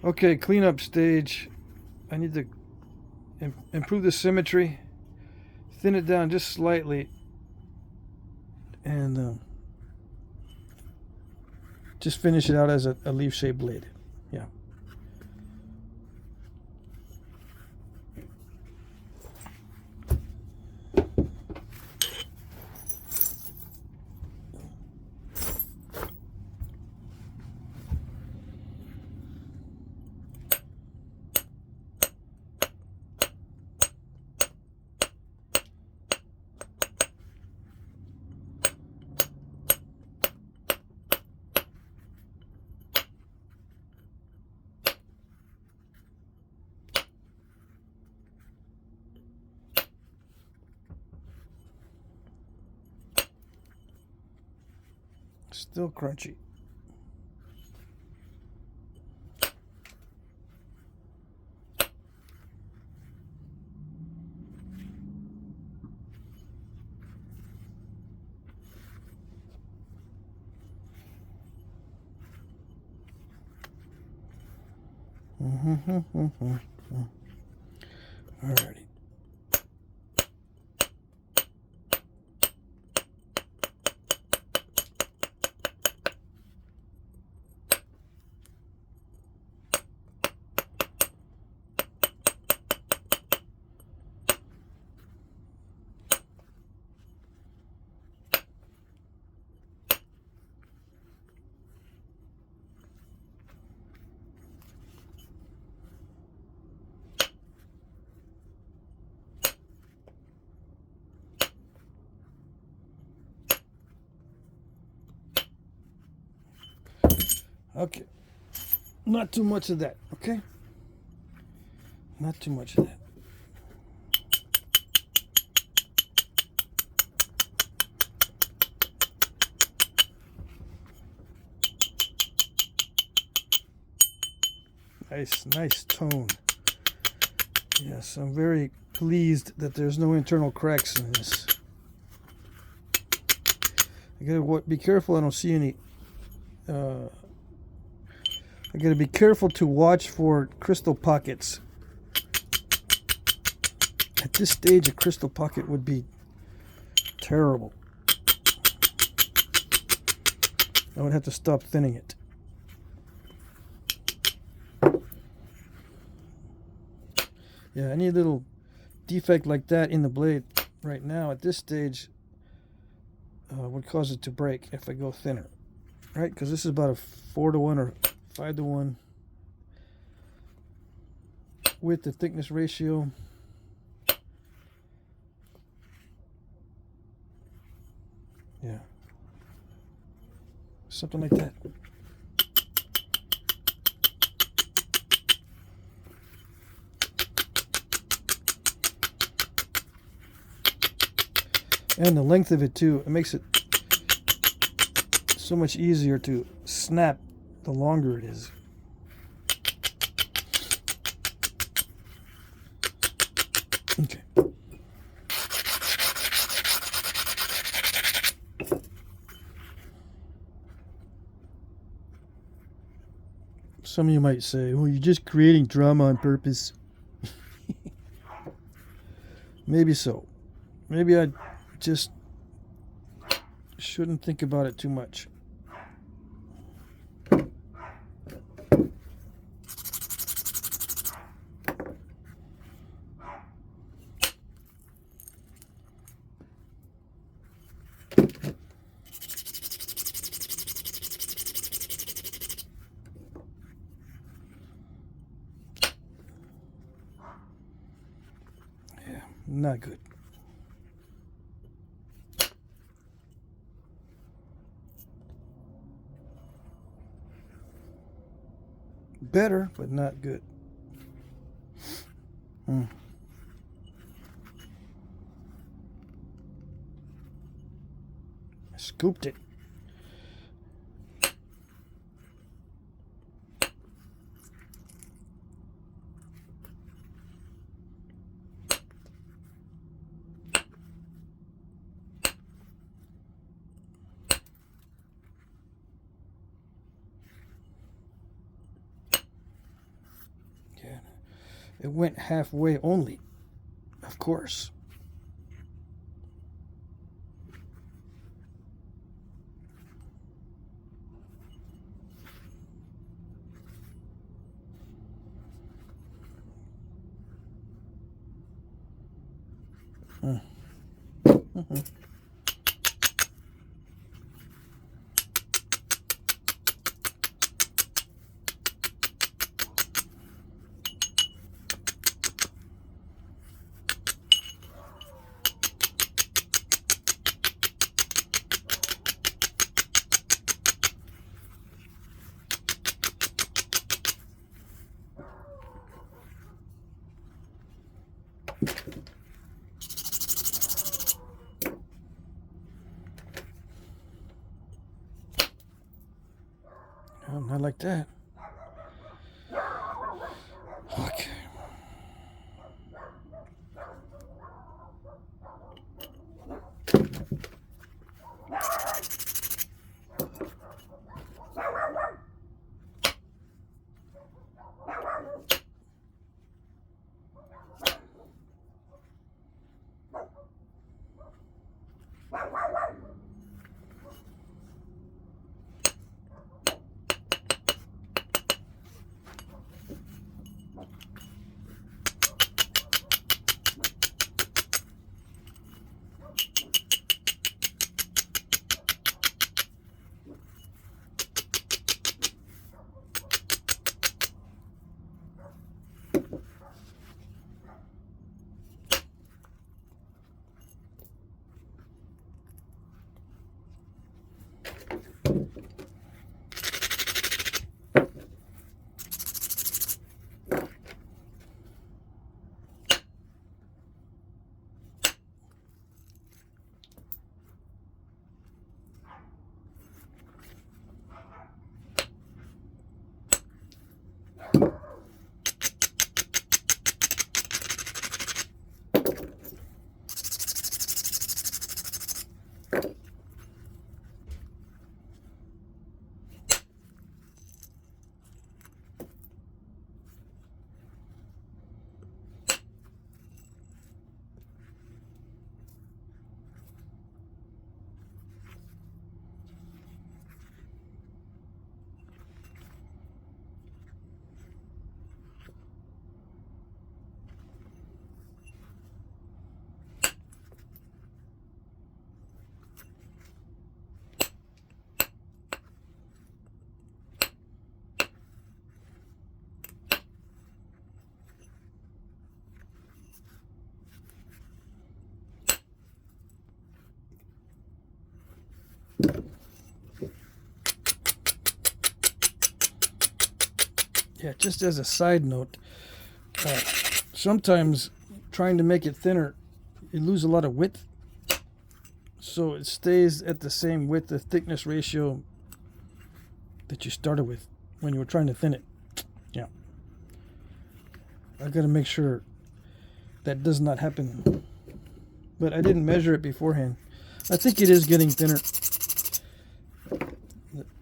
Okay, cleanup stage. I need to improve the symmetry, thin it down just slightly, and just finish it out as a leaf-shaped blade. Yeah. Still crunchy. Alrighty. Okay. Not too much of that, okay? Not too much of that. Nice tone. Yes, I'm very pleased that there's no internal cracks in this. I gotta be careful I don't see any. I gotta be careful to watch for crystal pockets. At this stage, a crystal pocket would be terrible. I would have to stop thinning it. Yeah, any little defect like that in the blade right now at this stage would cause it to break if I go thinner. Right? Because this is about a 4-to-1 or 5-to-1 width to thickness ratio. Yeah. Something like that. And the length of it too, it makes it so much easier to snap the longer it is. Okay. Some of you might say, well, you're just creating drama on purpose. Maybe so. Maybe I just shouldn't think about it too much. Yeah, not good. Better, but not good. I scooped it. It went halfway only, of course. Mm-hmm. Oh, not like that. Okay. Yeah, just as a side note, sometimes trying to make it thinner, you lose a lot of width. So it stays at the same width, the thickness ratio that you started with when you were trying to thin it. Yeah. I got to make sure that does not happen. But I didn't measure it beforehand. I think it is getting thinner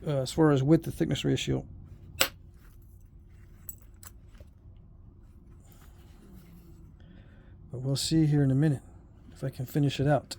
as far as width to thickness ratio. But we'll see here in a minute if I can finish it out.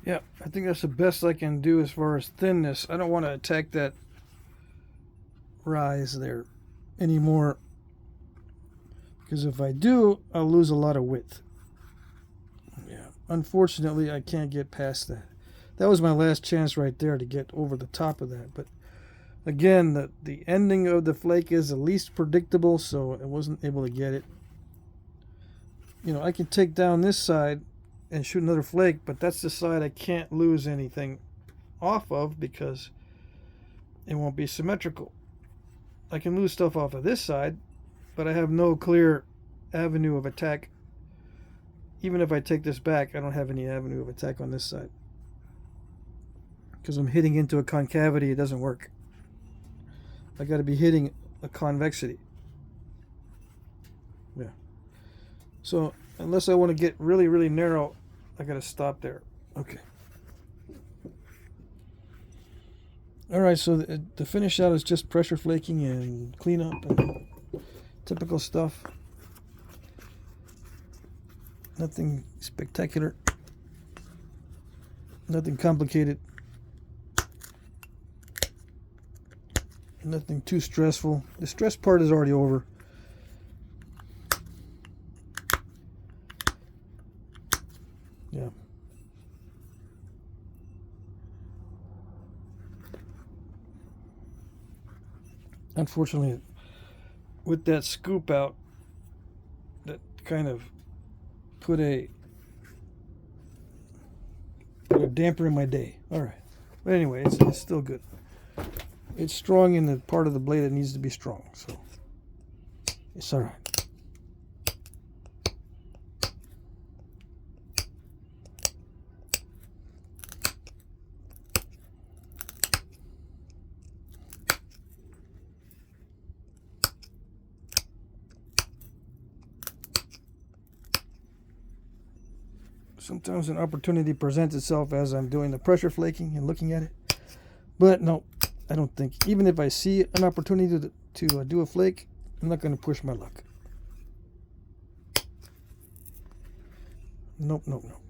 Yeah, I think that's the best I can do as far as thinness. I don't want to attack that rise there anymore, because if I do, I'll lose a lot of width. Yeah, unfortunately, I can't get past that. That was my last chance right there to get over the top of that. But again, the ending of the flake is the least predictable, so I wasn't able to get it. You know, I can take down this side and shoot another flake, but that's the side I can't lose anything off of because it won't be symmetrical. I can lose stuff off of this side, but I have no clear avenue of attack. Even if I take this back, I don't have any avenue of attack on this side. Because I'm hitting into a concavity, it doesn't work. I got to be hitting a convexity. Yeah. So, unless I want to get really, really narrow, I got to stop there. Okay. Alright, so the finish out is just pressure flaking and cleanup and typical stuff. Nothing spectacular. Nothing complicated. Nothing too stressful. The stress part is already over. Yeah. Unfortunately, with that scoop out, that kind of put a damper in my day. All right. But anyway, it's still good. It's strong in the part of the blade that needs to be strong, so it's all right. Sometimes an opportunity presents itself as I'm doing the pressure flaking and looking at it. But no, I don't think. Even if I see an opportunity to do a flake, I'm not going to push my luck. Nope, nope, nope.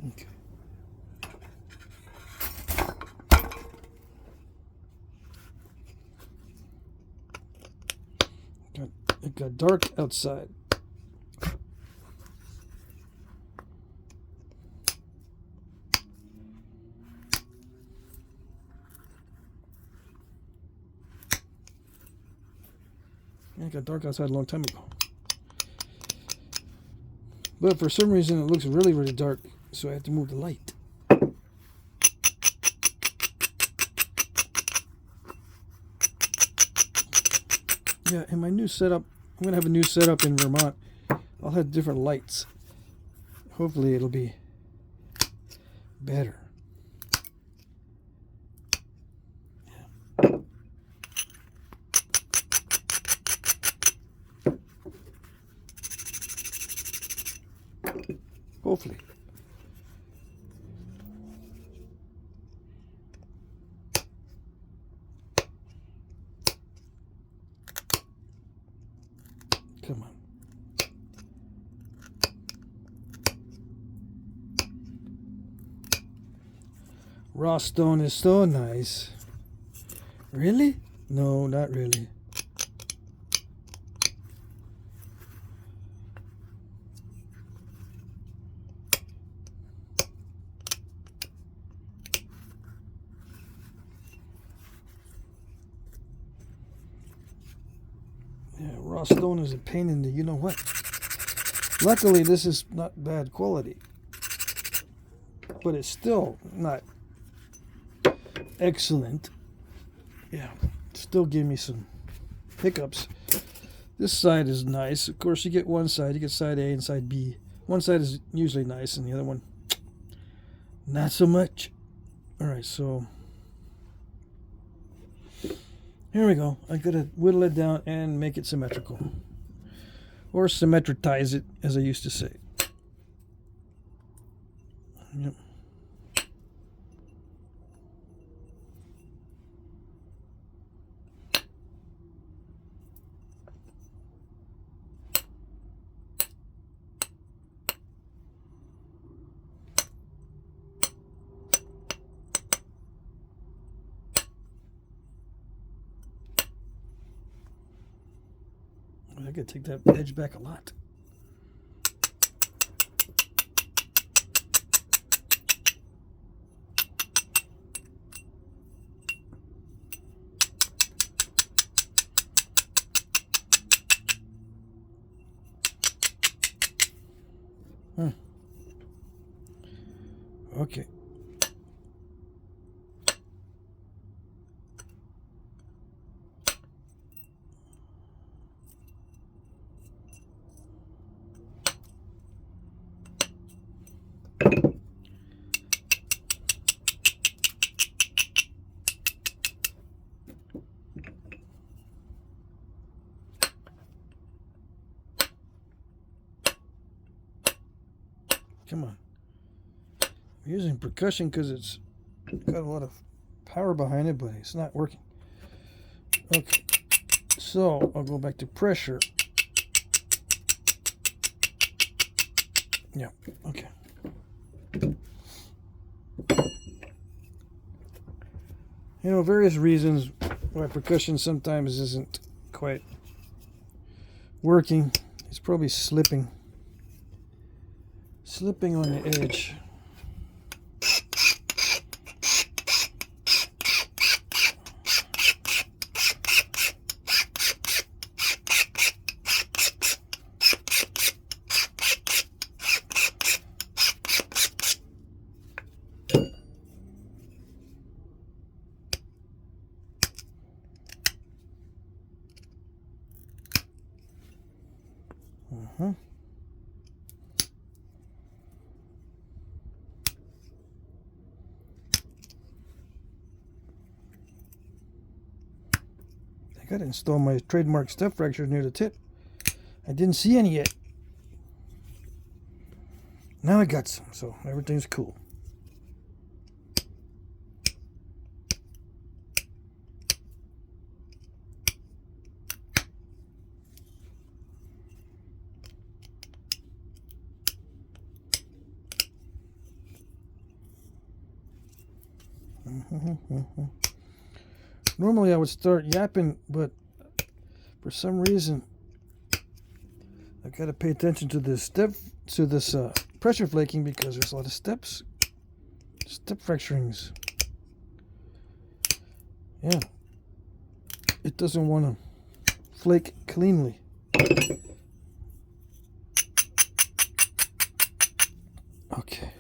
Okay. It got dark outside. It got dark outside a long time ago. But for some reason it looks really, really dark, so I have to move the light. Yeah, in my new setup, I'm going to have a new setup in Vermont. I'll have different lights. Hopefully it'll be better. Hopefully. Come on. Raw stone is so nice. Really? No, not really. Yeah, raw stone is a pain in the you know what. Luckily, this is not bad quality, but it's still not excellent. Yeah, still give me some hiccups. This side is nice. Of course, you get one side. You get side A and side B. One side is usually nice, and the other one, not so much. All right, so here we go. I gotta whittle it down and make it symmetrical. Or symmetritize it, as I used to say. Yep. I could take that edge back a lot. Okay. Come on. I'm using percussion because it's got a lot of power behind it, but it's not working. Okay. So I'll go back to pressure. Yeah. Okay. You know, various reasons why percussion sometimes isn't quite working. It's probably slipping on the edge. I gotta install my trademark step fractures near the tip. I didn't see any yet. Now I got some, so everything's cool. Normally I would start yapping, but for some reason I gotta pay attention to this pressure flaking because there's a lot of step fracturings. Yeah, it doesn't want to flake cleanly. Okay.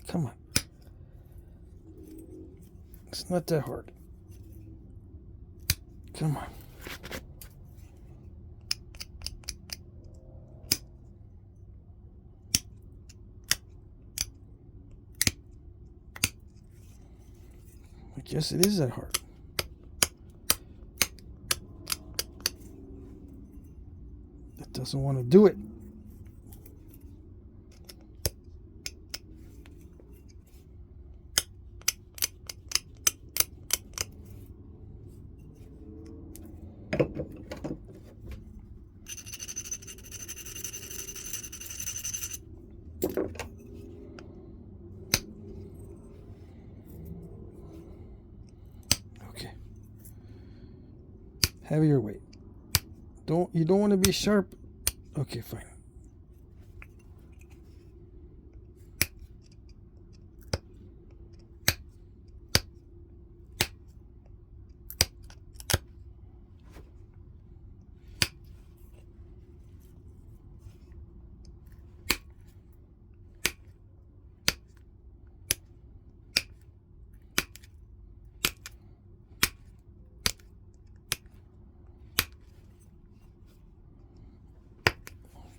Come on. It's not that hard. Come on. I guess it is that hard. It doesn't want to do it. Okay. Heavier weight. You don't want to be sharp. Okay, fine.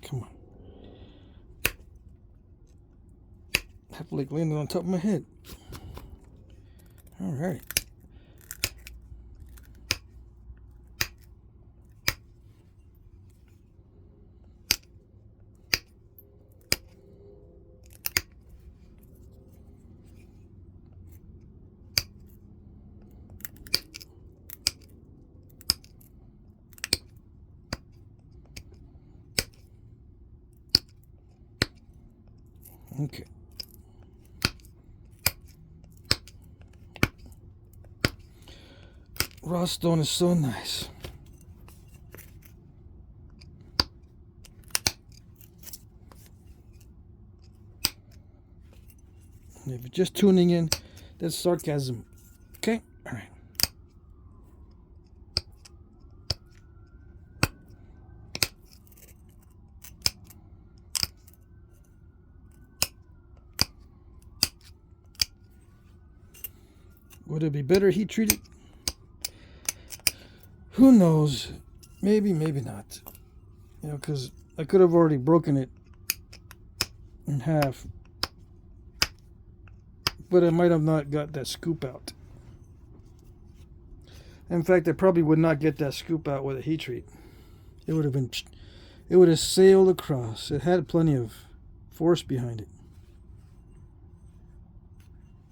Come on. That flake landed on top of my head. All right. Okay. Raw stone is so nice. And if you're just tuning in, that's sarcasm. Okay? Alright. Would it be better heat treated? Who knows? Maybe, maybe not. You know, because I could have already broken it in half. But I might have not got that scoop out. In fact, I probably would not get that scoop out with a heat treat. It would have sailed across. It had plenty of force behind it.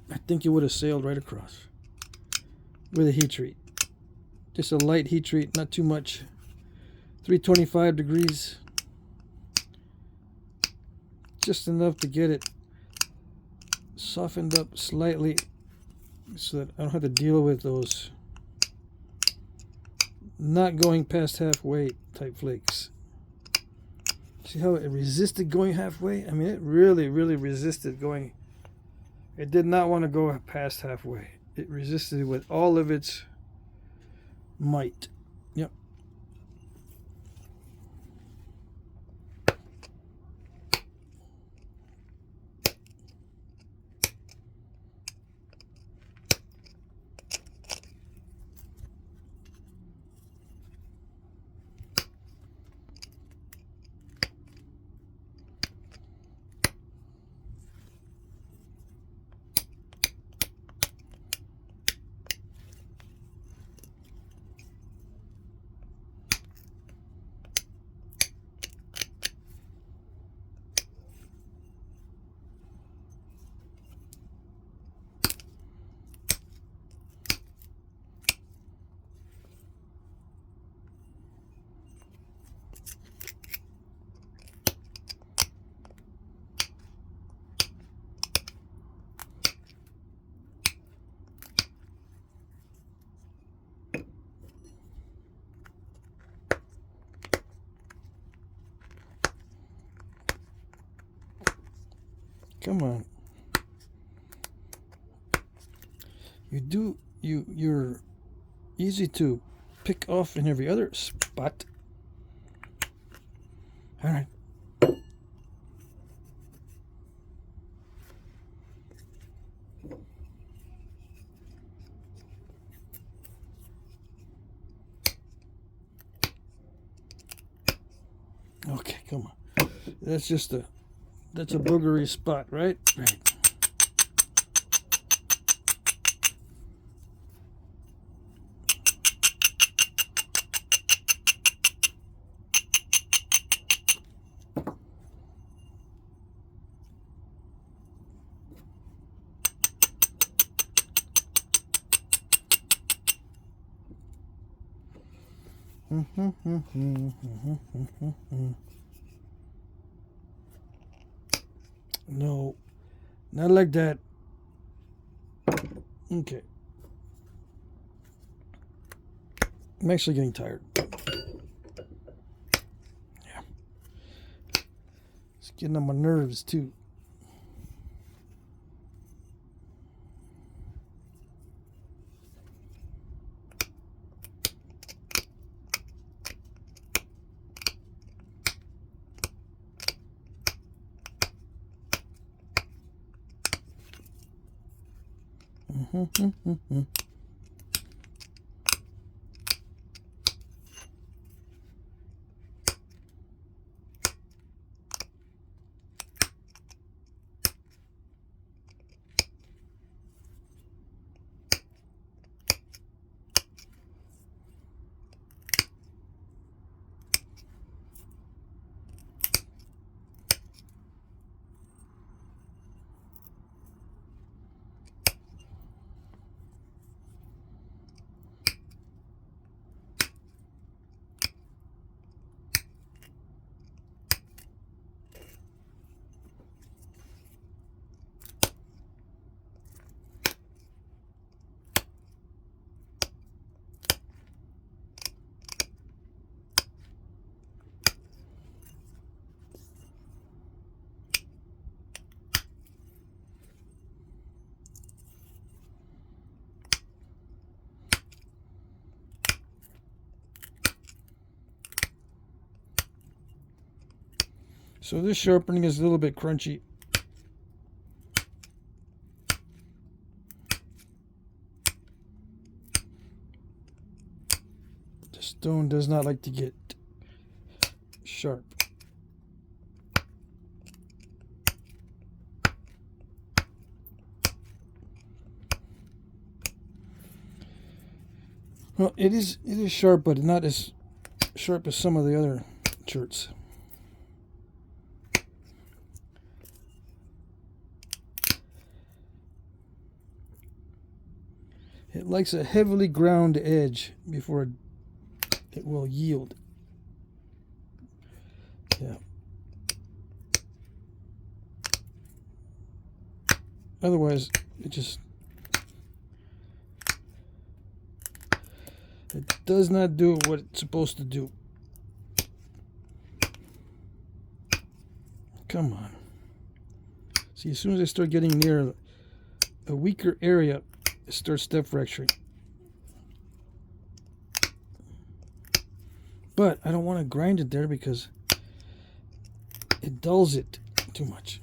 I think it would have sailed right across with a heat treat. Just a light heat treat, not too much. 325 degrees. Just enough to get it softened up slightly so that I don't have to deal with those not going past halfway type flakes. See how it resisted going halfway? I mean, it really, really resisted going. It did not want to go past halfway. It resisted with all of its might. Yep. Come on. You're easy to pick off in every other spot. All right. Okay, come on. That's a boogery spot, right? Right. No, not like that. Okay. I'm actually getting tired. Yeah. It's getting on my nerves too. So this sharpening is a little bit crunchy. The stone does not like to get sharp. Well, it is sharp, but not as sharp as some of the other shirts. It likes a heavily ground edge before it will yield. Yeah. Otherwise, it does not do what it's supposed to do. Come on. See, as soon as I start getting near a weaker area, it starts step fracturing. But I don't want to grind it there because it dulls it too much.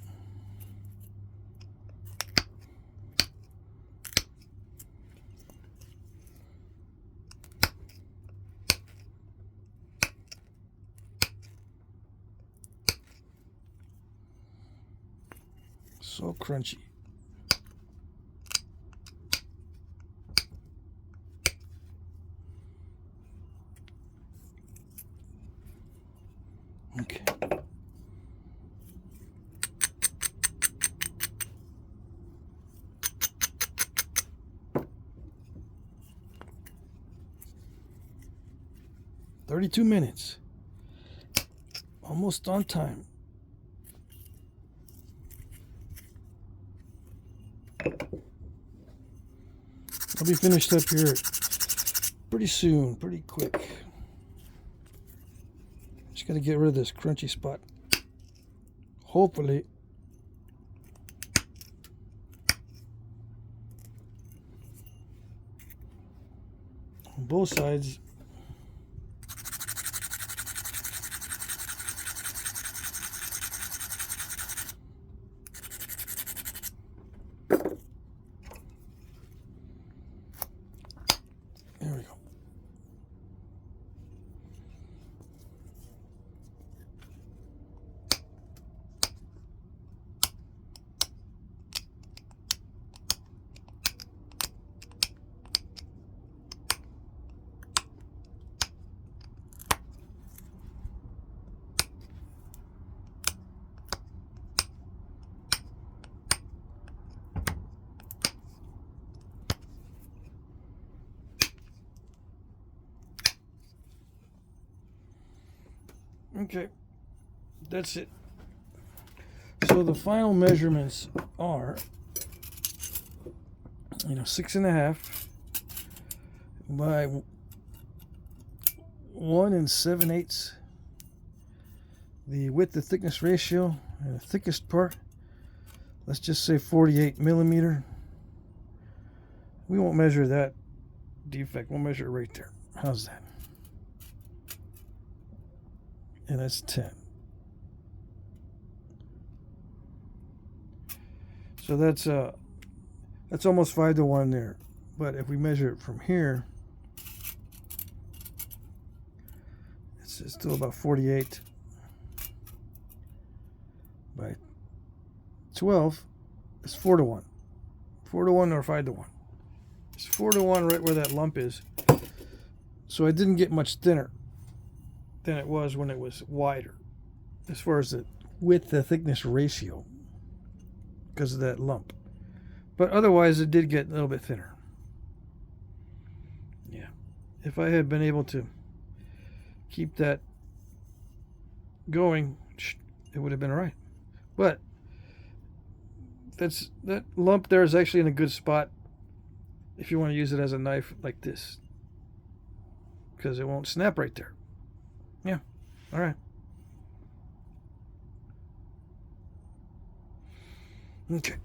So crunchy. Okay. "32 minutes. Almost on time." I'll be finished up here pretty soon, pretty quick. Just got to get rid of this crunchy spot. Hopefully. On both sides. There we go. Okay, that's it. So the final measurements are, 6.5 by 1 7/8. The width to thickness ratio, and the thickest part, let's just say 48 millimeter. We won't measure that defect. We'll measure it right there. How's that? And that's 10. So that's almost 5-to-1 there. But if we measure it from here, it's still about 48 by 12. It's 4-to-1. 4-to-1 or 5-to-1. It's 4-to-1 right where that lump is. So I didn't get much thinner than it was when it was wider, as far as the width to thickness ratio, because of that lump. But otherwise, it did get a little bit thinner. Yeah. If I had been able to keep that going, it would have been all right. But that lump there is actually in a good spot if you want to use it as a knife like this, because it won't snap right there. Yeah. All right. Okay.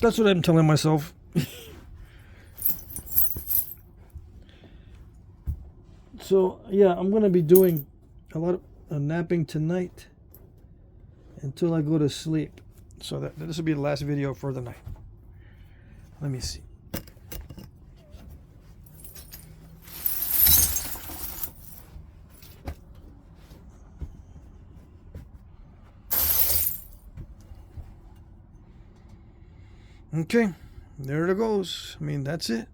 That's what I'm telling myself. So, yeah, I'm going to be doing a napping tonight until I go to sleep. So this will be the last video for the night. Let me see. Okay, there it goes. I mean, that's it.